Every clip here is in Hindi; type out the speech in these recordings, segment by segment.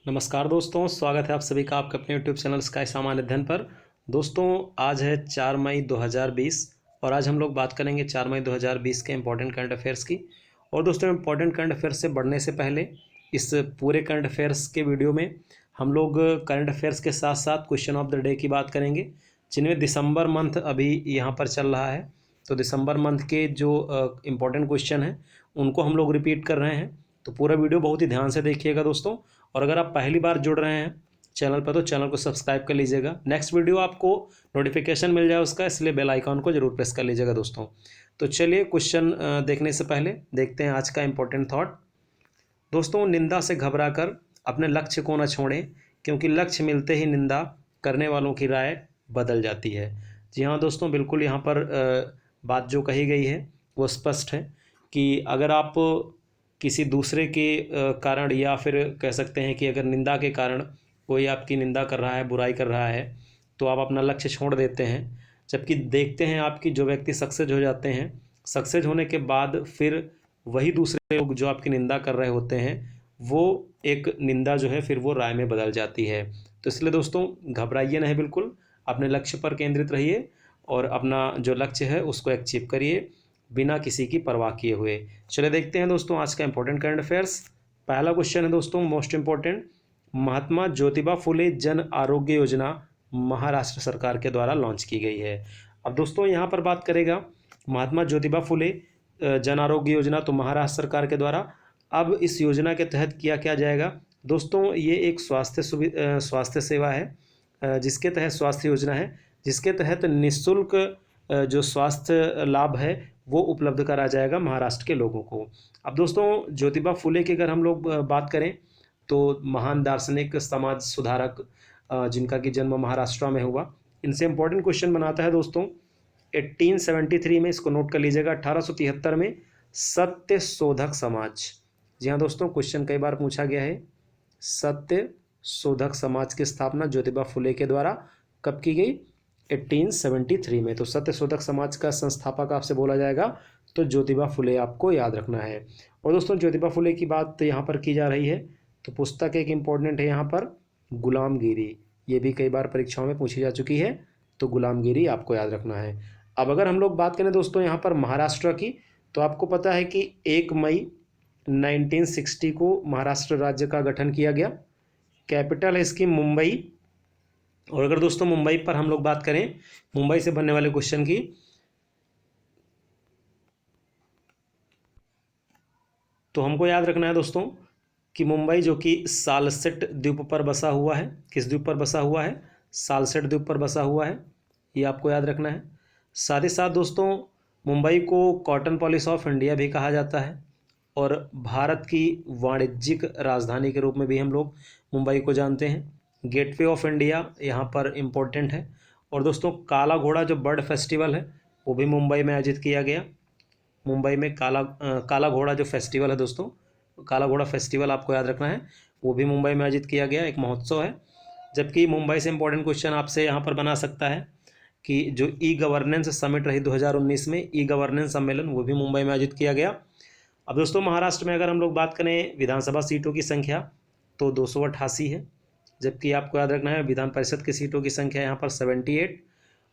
नमस्कार दोस्तों, स्वागत है आप सभी का आपके अपने यूट्यूब चैनल स्काई सामान्य अध्ययन पर। दोस्तों, आज है 4 मई 2020 और आज हम लोग बात करेंगे 4 मई 2020 के इम्पोर्टेंट करंट अफेयर्स की। और दोस्तों, इम्पोर्टेंट करंट अफेयर्स से बढ़ने से पहले इस पूरे करंट अफेयर्स के वीडियो में हम लोग करंट अफेयर्स के साथ साथ क्वेश्चन ऑफ द डे की बात करेंगे, जिनमें दिसंबर मंथ अभी यहाँ पर चल रहा है। तो दिसंबर मंथ के जो इम्पोर्टेंट क्वेश्चन हैं उनको हम लोग रिपीट कर रहे हैं। तो पूरा वीडियो बहुत ही ध्यान से देखिएगा दोस्तों। और अगर आप पहली बार जुड़ रहे हैं चैनल पर तो चैनल को सब्सक्राइब कर लीजिएगा। नेक्स्ट वीडियो आपको नोटिफिकेशन मिल जाए उसका, इसलिए बेल आइकॉन को जरूर प्रेस कर लीजिएगा दोस्तों। तो चलिए, क्वेश्चन देखने से पहले देखते हैं आज का इम्पोर्टेंट थॉट। दोस्तों, निंदा से घबराकर अपने लक्ष्य को न छोड़ें, क्योंकि लक्ष्य मिलते ही निंदा करने वालों की राय बदल जाती है। जी हाँ दोस्तों, बिल्कुल यहाँ पर बात जो कही गई है वो स्पष्ट है कि अगर आप किसी दूसरे के कारण, या फिर कह सकते हैं कि अगर निंदा के कारण कोई आपकी निंदा कर रहा है, बुराई कर रहा है, तो आप अपना लक्ष्य छोड़ देते हैं। जबकि देखते हैं आपकी जो व्यक्ति सक्सेस हो जाते हैं, सक्सेस होने के बाद फिर वही दूसरे लोग जो आपकी निंदा कर रहे होते हैं, वो एक निंदा जो है फिर वो राय में बदल जाती है। तो इसलिए दोस्तों, घबराइए नहीं, बिल्कुल अपने लक्ष्य पर केंद्रित रहिए और अपना जो लक्ष्य है उसको अचीव करिए बिना किसी की परवाह किए हुए। चलिए देखते हैं दोस्तों आज का इंपॉर्टेंट करंट अफेयर्स। पहला क्वेश्चन है दोस्तों, मोस्ट इंपॉर्टेंट। महात्मा ज्योतिबा फुले जन आरोग्य योजना महाराष्ट्र सरकार के द्वारा लॉन्च की गई है। अब दोस्तों यहाँ पर बात करेगा महात्मा ज्योतिबा फुले जन आरोग्य योजना, तो महाराष्ट्र सरकार के द्वारा। अब इस योजना के तहत किया क्या जाएगा दोस्तों? ये एक स्वास्थ्य सेवा है, जिसके तहत स्वास्थ्य योजना है, जिसके तहत निःशुल्क जो स्वास्थ्य लाभ है वो उपलब्ध करा जाएगा महाराष्ट्र के लोगों को। अब दोस्तों, ज्योतिबा फुले की अगर हम लोग बात करें तो महान दार्शनिक, समाज सुधारक, जिनका कि जन्म महाराष्ट्र में हुआ, इनसे इंपॉर्टेंट क्वेश्चन बनाता है दोस्तों 1873 में, इसको नोट कर लीजिएगा, 1873 में सत्य शोधक समाज। जी हाँ दोस्तों, क्वेश्चन कई बार पूछा गया है। सत्य शोधक समाज की स्थापना ज्योतिबा फुले के द्वारा कब की गई? 1873 में। तो सत्य शोधक समाज का संस्थापक आपसे बोला जाएगा तो ज्योतिबा फुले आपको याद रखना है। और दोस्तों, ज्योतिबा फुले की बात यहाँ पर की जा रही है तो पुस्तक एक इम्पोर्टेंट है यहाँ पर, गुलामगिरी। ये भी कई बार परीक्षाओं में पूछी जा चुकी है, तो गुलामगिरी आपको याद रखना है। अब अगर हम लोग बात करें दोस्तों यहाँ पर महाराष्ट्र की, तो आपको पता है कि 1 मई 1960 को महाराष्ट्र राज्य का गठन किया गया। कैपिटल है इसकी मुंबई। और अगर दोस्तों मुंबई पर हम लोग बात करें, मुंबई से बनने वाले क्वेश्चन की, तो हमको याद रखना है दोस्तों कि मुंबई जो कि सालसेट द्वीप पर बसा हुआ है। किस द्वीप पर बसा हुआ है? सालसेट द्वीप पर बसा हुआ है, ये आपको याद रखना है। साथ ही साथ दोस्तों, मुंबई को कॉटन पॉलिस ऑफ इंडिया भी कहा जाता है और भारत की वाणिज्यिक राजधानी के रूप में भी हम लोग मुंबई को जानते हैं। गेटवे ऑफ इंडिया यहाँ पर इम्पोर्टेंट है। और दोस्तों, काला घोड़ा जो बर्ड फेस्टिवल है वो भी मुंबई में आयोजित किया गया। मुंबई में काला घोड़ा जो फेस्टिवल है दोस्तों, काला घोड़ा फेस्टिवल आपको याद रखना है, वो भी मुंबई में आयोजित किया गया, एक महोत्सव है। जबकि मुंबई से इंपॉर्टेंट क्वेश्चन आपसे यहाँ पर बना सकता है कि जो ई गवर्नेंस समिट रही 2019 में, ई गवर्नेंस सम्मेलन, वो भी मुंबई में आयोजित किया गया। अब दोस्तों, महाराष्ट्र में अगर हम लोग बात करें विधानसभा सीटों की संख्या तो 288 है। जबकि आपको याद रखना है विधान परिषद की सीटों की संख्या यहाँ पर 78।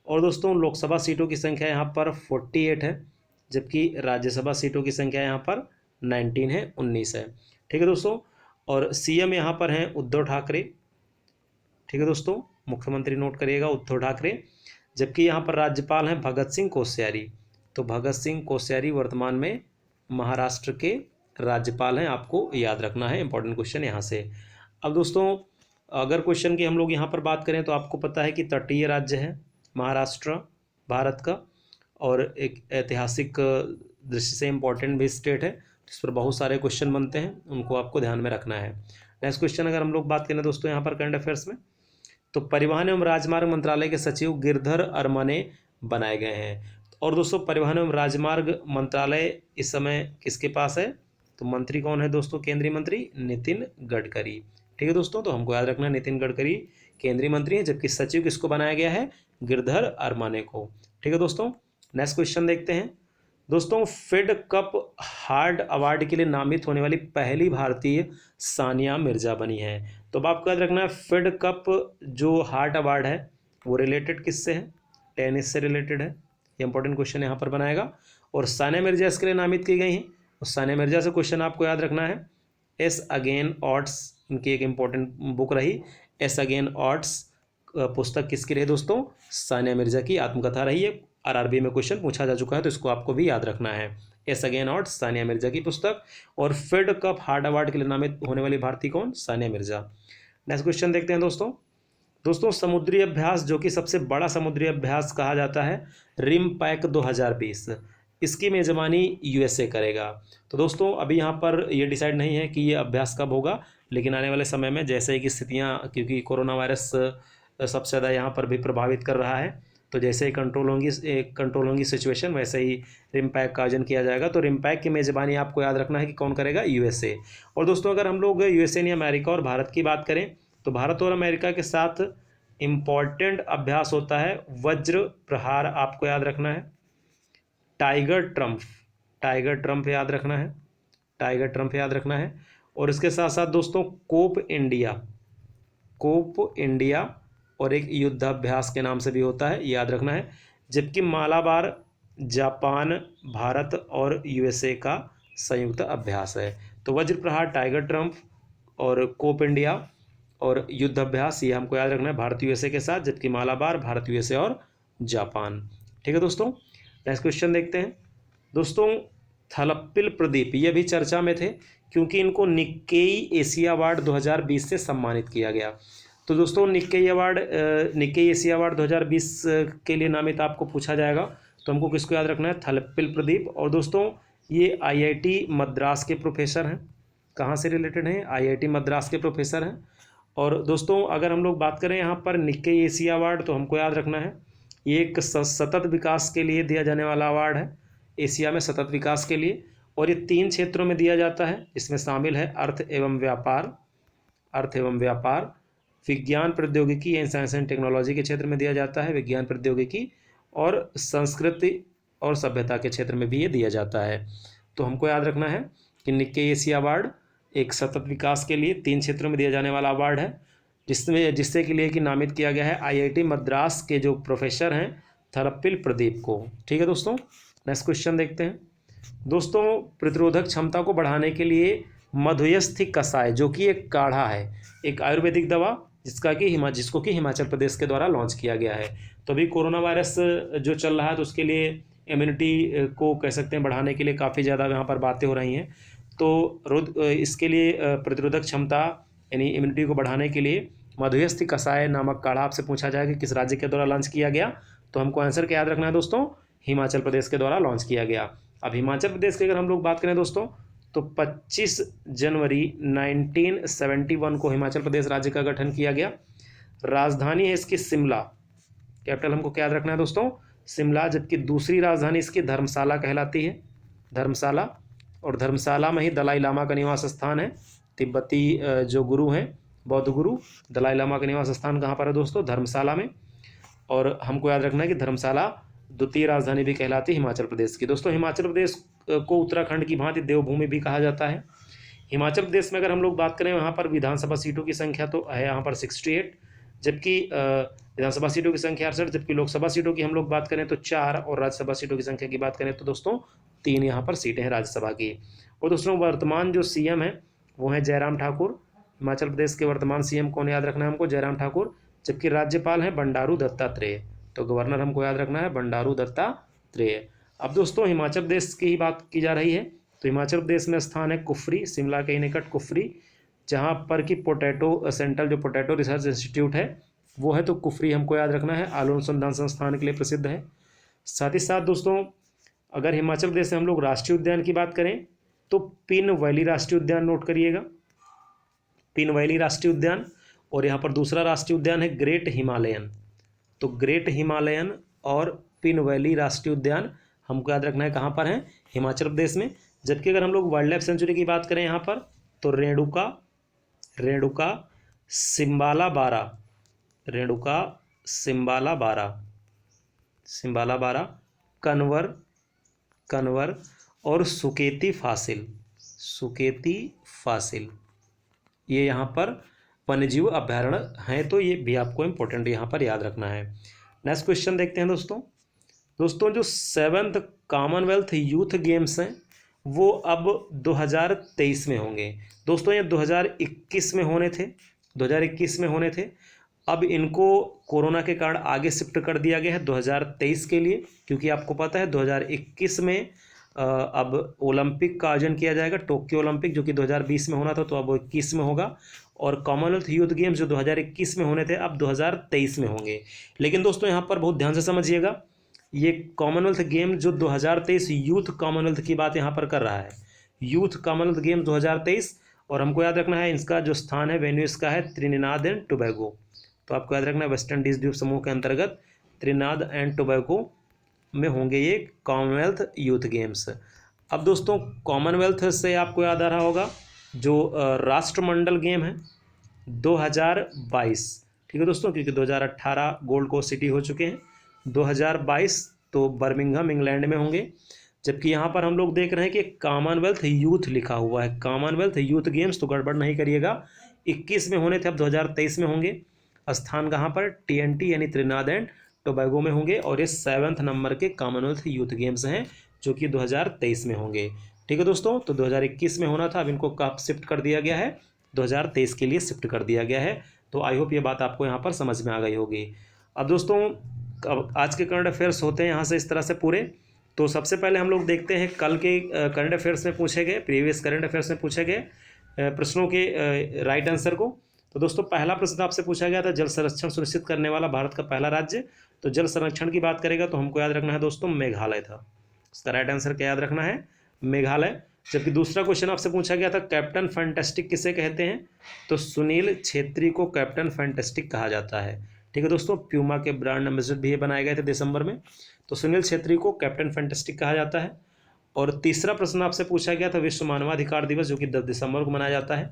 और दोस्तों, लोकसभा सीटों की संख्या यहाँ पर 48 है। जबकि राज्यसभा सीटों की संख्या यहाँ पर 19 है, 19 है। ठीक है दोस्तों। और सीएम यहाँ पर हैं उद्धव ठाकरे। ठीक है दोस्तों, मुख्यमंत्री नोट करिएगा उद्धव ठाकरे। जबकि यहाँ पर राज्यपाल हैं भगत सिंह कोश्यारी। तो भगत सिंह कोश्यारी वर्तमान में महाराष्ट्र के राज्यपाल हैं, आपको याद रखना है, इंपॉर्टेंट क्वेश्चन यहाँ से। अब दोस्तों, अगर क्वेश्चन की हम लोग यहाँ पर बात करें तो आपको पता है कि तटीय राज्य है महाराष्ट्र भारत का, और एक ऐतिहासिक दृष्टि से इम्पोर्टेंट भी स्टेट है, जिस पर बहुत सारे क्वेश्चन बनते हैं, उनको आपको ध्यान में रखना है। नेक्स्ट क्वेश्चन अगर हम लोग बात करें दोस्तों यहाँ पर करंट अफेयर्स में, तो परिवहन एवं राजमार्ग मंत्रालय के सचिव गिरधर अरमाने बनाए गए हैं। और दोस्तों, परिवहन एवं राजमार्ग मंत्रालय इस समय किसके पास है? तो मंत्री कौन है दोस्तों? केंद्रीय मंत्री नितिन गडकरी। ठीक है दोस्तों, तो हमको याद रखना है नितिन गडकरी केंद्रीय मंत्री हैं, जबकि सचिव किसको बनाया गया है? गिरधर अरमाने को। ठीक है दोस्तों, नेक्स्ट क्वेश्चन देखते हैं। दोस्तों फेड कप हार्ड अवार्ड के लिए नामित होने वाली पहली भारतीय सानिया मिर्जा बनी है। तो अब आपको याद रखना है फेड कप जो हार्ड अवार्ड है वो रिलेटेड किससे है, टेनिस से रिलेटेड है। ये इंपॉर्टेंट क्वेश्चन यहाँ पर बनाएगा। और सानिया मिर्जा इसके लिए नामित की गई हैं। और सानिया मिर्जा से क्वेश्चन आपको याद रखना है एस अगेन ऑड्स, इनकी एक इंपॉर्टेंट बुक रही। एस अगेन ऑड्स पुस्तक किसकी रही दोस्तों, सानिया मिर्जा की आत्मकथा रही है। आरआरबी में क्वेश्चन पूछा जा चुका है तो इसको आपको भी याद रखना है। S again odds Sania Mirza की पुस्तक। और फेड कप हार्ड अवार्ड के लिए नामित होने वाली भारतीय कौन, सानिया मिर्जा। नेक्स्ट क्वेश्चन देखते हैं दोस्तों। दोस्तों समुद्री अभ्यास जो कि सबसे बड़ा समुद्री अभ्यास कहा जाता है रिम पैक 2020, इसकी मेज़बानी यूएसए करेगा। तो दोस्तों अभी यहाँ पर ये डिसाइड नहीं है कि ये अभ्यास कब होगा, लेकिन आने वाले समय में जैसे ही कि स्थितियाँ, क्योंकि कोरोना वायरस सबसे ज़्यादा यहाँ पर भी प्रभावित कर रहा है, तो जैसे ही कंट्रोल होंगी सिचुएशन वैसे ही रिम पैक का आयोजन किया जाएगा। तो रिम पैक की मेज़बानी आपको याद रखना है कि कौन करेगा, यूएसए। और दोस्तों अगर हम लोग यूएसए नहीं अमेरिका और भारत की बात करें तो भारत और अमेरिका के साथ इम्पॉर्टेंट अभ्यास होता है वज्र प्रहार, आपको याद रखना है। टाइगर ट्रम्प याद रखना है, टाइगर ट्रम्प याद रखना है। और इसके साथ साथ दोस्तों कोप इंडिया और एक युद्धाभ्यास के नाम से भी होता है, याद रखना है। जबकि मालाबार जापान, भारत और यूएसए का संयुक्त अभ्यास है। तो वज्र प्रहार, टाइगर ट्रम्प और कोप इंडिया और युद्ध अभ्यास ये हमको याद रखना है भारत यूएसए के साथ। जबकि मालाबार भारत यूएसए और जापान। ठीक है दोस्तों, नेक्स्ट क्वेश्चन देखते हैं। दोस्तों थलप्पिल प्रदीप ये भी चर्चा में थे क्योंकि इनको निक्केई एशिया अवार्ड 2020 से सम्मानित किया गया। तो दोस्तों निक्केई एशिया अवार्ड 2020 के लिए नामित आपको पूछा जाएगा, तो हमको किसको याद रखना है, थलप्पिल प्रदीप। और दोस्तों ये आईआईटी मद्रास के प्रोफेसर हैं। कहाँ से रिलेटेड हैं, आईआईटी मद्रास के प्रोफेसर हैं। और दोस्तों अगर हम लोग बात करें यहाँ पर निक्केई एशिया अवार्ड, तो हमको याद रखना है ये एक सतत विकास के लिए दिया जाने वाला अवार्ड है, एशिया में सतत विकास के लिए। और ये 3 क्षेत्रों में दिया जाता है, इसमें शामिल है अर्थ एवं व्यापार, विज्ञान प्रौद्योगिकी एंड साइंस एंड टेक्नोलॉजी के क्षेत्र में दिया जाता है, विज्ञान प्रौद्योगिकी और संस्कृति और सभ्यता के क्षेत्र में भी ये दिया जाता है। तो हमको याद रखना है कि निक्केई एशिया अवार्ड एक सतत विकास के लिए 3 क्षेत्रों में दिया जाने वाला अवार्ड है, जिससे के लिए कि नामित किया गया है आईआईटी मद्रास के जो प्रोफेसर हैं थलप्पिल प्रदीप को। ठीक है दोस्तों, नेक्स्ट क्वेश्चन देखते हैं। दोस्तों प्रतिरोधक क्षमता को बढ़ाने के लिए मधुयस्थी कषाय जो कि एक काढ़ा है, एक आयुर्वेदिक दवा जिसको कि हिमाचल प्रदेश के द्वारा लॉन्च किया गया है। तो अभी कोरोना वायरस जो चल रहा है तो उसके लिए इम्यूनिटी को कह सकते हैं बढ़ाने के लिए काफ़ी ज़्यादा यहाँ पर बातें हो रही हैं। तो इसके लिए प्रतिरोधक क्षमता यानी इम्यूनिटी को बढ़ाने के लिए मधुयस्थी कषाय नामक काढ़ा आपसे पूछा जाएगा कि किस राज्य के द्वारा लॉन्च किया गया। तो हमको आंसर क्या याद रखना है दोस्तों, हिमाचल प्रदेश के द्वारा लॉन्च किया गया। अब हिमाचल प्रदेश की अगर हम लोग बात करें दोस्तों तो 25 जनवरी 1971 को हिमाचल प्रदेश राज्य का गठन किया गया। राजधानी है इसकी शिमला, कैपिटल हमको क्या याद रखना है दोस्तों, शिमला। जबकि दूसरी राजधानी इसकी धर्मशाला कहलाती है, धर्मशाला। और धर्मशाला में ही दलाई लामा का निवास स्थान है। तिब्बती जो गुरु हैं, बौद्ध गुरु, दलाई लामा का निवास स्थान कहाँ पर है दोस्तों, धर्मशाला में। और हमको याद रखना है कि धर्मशाला द्वितीय राजधानी भी कहलाती है हिमाचल प्रदेश की। दोस्तों हिमाचल प्रदेश को उत्तराखंड की भांति देवभूमि भी कहा जाता है। हिमाचल प्रदेश में अगर हम लोग बात करें यहाँ पर विधानसभा सीटों की संख्या तो है यहाँ पर 68, जबकि विधानसभा सीटों की संख्या 68, जबकि लोकसभा सीटों की हम लोग बात करें तो 4 और राज्यसभा सीटों की संख्या की बात करें तो दोस्तों 3 यहाँ पर सीटें हैं राज्यसभा की। और दोस्तों वर्तमान जो सीएम है वो है जयराम ठाकुर। हिमाचल प्रदेश के वर्तमान सीएम कौन याद रखना है हमको, जयराम ठाकुर। जबकि राज्यपाल हैं बंडारू दत्तात्रेय। तो गवर्नर हमको याद रखना है बंडारू दत्तात्रेय। अब दोस्तों हिमाचल प्रदेश की ही बात की जा रही है तो हिमाचल प्रदेश में स्थान है कुफरी, शिमला के निकट कुफरी, जहाँ पर कि पोटैटो सेंट्रल जो पोटैटो रिसर्च इंस्टीट्यूट है वो है, तो कुफरी हमको याद रखना है, आलू अनुसंधान संस्थान के लिए प्रसिद्ध है। साथ ही साथ दोस्तों अगर हिमाचल प्रदेश से हम लोग राष्ट्रीय उद्यान की बात करें तो पिन वैली राष्ट्रीय उद्यान नोट करिएगा, पिन वैली राष्ट्रीय उद्यान। और यहाँ पर दूसरा राष्ट्रीय उद्यान है ग्रेट हिमालयन। तो ग्रेट हिमालयन और पिन वैली राष्ट्रीय उद्यान हमको याद रखना है कहाँ पर है, हिमाचल प्रदेश में। जबकि अगर हम लोग वाइल्ड लाइफ सेंचुरी की बात करें यहाँ पर तो रेणुका सिम्बाला बारा, कन्वर कन्वर और सुकेती फासिल, सुकेती फासिल, ये यहाँ पर वन्यजीव अभयारण्य हैं, तो ये भी आपको इम्पोर्टेंट यहाँ पर याद रखना है। नेक्स्ट क्वेश्चन देखते हैं दोस्तों जो 7th कॉमनवेल्थ यूथ गेम्स हैं वो अब 2023 में होंगे। दोस्तों ये 2021 में होने थे, 2021 में होने थे, अब इनको कोरोना के कारण आगे शिफ्ट कर दिया गया है 2023 के लिए, क्योंकि आपको पता है 2021 में अब ओलंपिक का आयोजन किया जाएगा, टोक्यो ओलंपिक, जो कि 2020 में होना था, तो अब 21 में होगा। और कॉमनवेल्थ यूथ गेम्स जो 2021 में होने थे अब 2023 में होंगे। लेकिन दोस्तों यहाँ पर बहुत ध्यान से समझिएगा, ये कॉमनवेल्थ गेम जो 2023 यूथ कॉमनवेल्थ की बात यहाँ पर कर रहा है, यूथ कॉमनवेल्थ गेम 2023, और हमको याद रखना है इसका जो स्थान है, वेन्यू इसका है त्रिनिदाद एंड टोबैगो। तो आपको याद रखना है वेस्ट इंडीज द्वीप समूह के अंतर्गत त्रिनिदाद एंड टोबैगो में होंगे ये कॉमनवेल्थ यूथ गेम्स। अब दोस्तों कॉमनवेल्थ से आपको याद आ रहा होगा जो राष्ट्रमंडल गेम है 2022, ठीक है दोस्तों, क्योंकि 2018 गोल्ड कोस्ट सिटी हो चुके हैं, 2022 तो बर्मिंघम इंग्लैंड में होंगे। जबकि यहाँ पर हम लोग देख रहे हैं कि कॉमनवेल्थ यूथ लिखा हुआ है, कॉमनवेल्थ यूथ गेम्स, तो गड़बड़ नहीं करिएगा, 21 में होने थे अब 2023 में होंगे। स्थान कहाँ पर, TNT यानी त्रिनिदाद एंड टोबैगो में होंगे, और ये 7th नंबर के कॉमनवेल्थ यूथ गेम्स हैं जो कि 2023 में होंगे। ठीक है दोस्तों, तो 2021 में होना था, अब इनको कब शिफ्ट कर दिया गया है, 2023 के लिए शिफ्ट कर दिया गया है। तो आई होप ये बात आपको यहाँ पर समझ में आ गई होगी। अब दोस्तों अब आज के करंट अफेयर्स होते हैं यहाँ से इस तरह से पूरे। तो सबसे पहले हम लोग देखते हैं कल के करंट अफेयर्स में पूछे गए, प्रीवियस करंट अफेयर्स में पूछे गए प्रश्नों के राइट आंसर को। तो दोस्तों पहला प्रश्न आपसे पूछा गया था, जल संरक्षण सुनिश्चित करने वाला भारत का पहला राज्य। तो जल संरक्षण की बात करेगा तो हमको याद रखना है दोस्तों मेघालय था, इसका राइट आंसर क्या याद रखना है, मेघालय। जबकि दूसरा क्वेश्चन आपसे पूछा गया था कैप्टन फैंटास्टिक किसे कहते हैं, तो सुनील छेत्री को कैप्टन फैंटास्टिक कहा जाता है। ठीक है दोस्तों, प्यूमा के ब्रांड एम्बेसडर भी ये बनाए गए थे दिसंबर में, तो सुनील छेत्री को कैप्टन फैंटास्टिक कहा जाता है। और तीसरा प्रश्न आपसे पूछा गया था विश्व मानवाधिकार दिवस जो कि 10 दिसंबर को मनाया जाता है,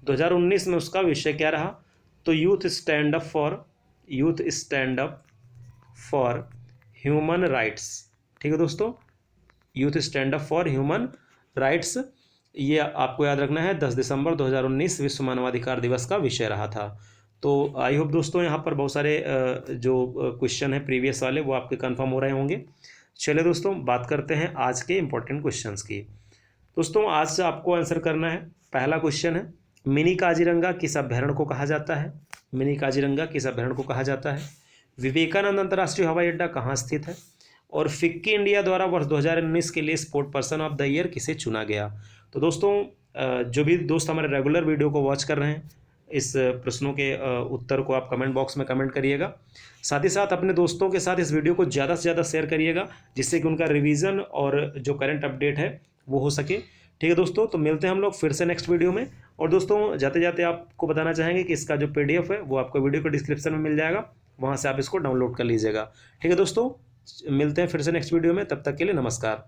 2019 में उसका विषय क्या रहा, तो youth stand up for human rights. ठीक है दोस्तों, youth stand up for human rights, ये आपको याद रखना है 10 दिसंबर 2019 विश्व मानवाधिकार दिवस का विषय रहा था। तो आई होप दोस्तों यहाँ पर बहुत सारे जो क्वेश्चन है प्रीवियस वाले वो आपके कंफर्म हो रहे होंगे। चलिए दोस्तों बात करते हैं आज के इंपॉर्टेंट क्वेश्चंस की। दोस्तों आज आपको आंसर करना है, पहला क्वेश्चन है मिनी काजीरंगा किस अभ्यारण्य को कहा जाता है, मिनी काजीरंगा किस अभ्यारण्य को कहा जाता है, विवेकानंद अंतर्राष्ट्रीय हवाई अड्डा कहाँ स्थित है, और फिक्की इंडिया द्वारा वर्ष 2019 के लिए sport person of the year किसे चुना गया। तो दोस्तों जो भी दोस्त हमारे रेगुलर वीडियो को वॉच कर रहे हैं, इस प्रश्नों के उत्तर को आप कमेंट बॉक्स में कमेंट करिएगा। साथ ही साथ अपने दोस्तों के साथ इस वीडियो को ज़्यादा से ज़्यादा शेयर करिएगा, जिससे कि उनका रिवीजन और जो करंट अपडेट है वो हो सके। ठीक है दोस्तों, तो मिलते हैं हम लोग फिर से नेक्स्ट वीडियो में। और दोस्तों जाते जाते आपको बताना चाहेंगे कि इसका जो PDF है वो आपको वीडियो के डिस्क्रिप्शन में मिल जाएगा, वहाँ से आप इसको डाउनलोड कर लीजिएगा। ठीक है दोस्तों, मिलते हैं फिर से नेक्स्ट वीडियो में, तब तक के लिए नमस्कार।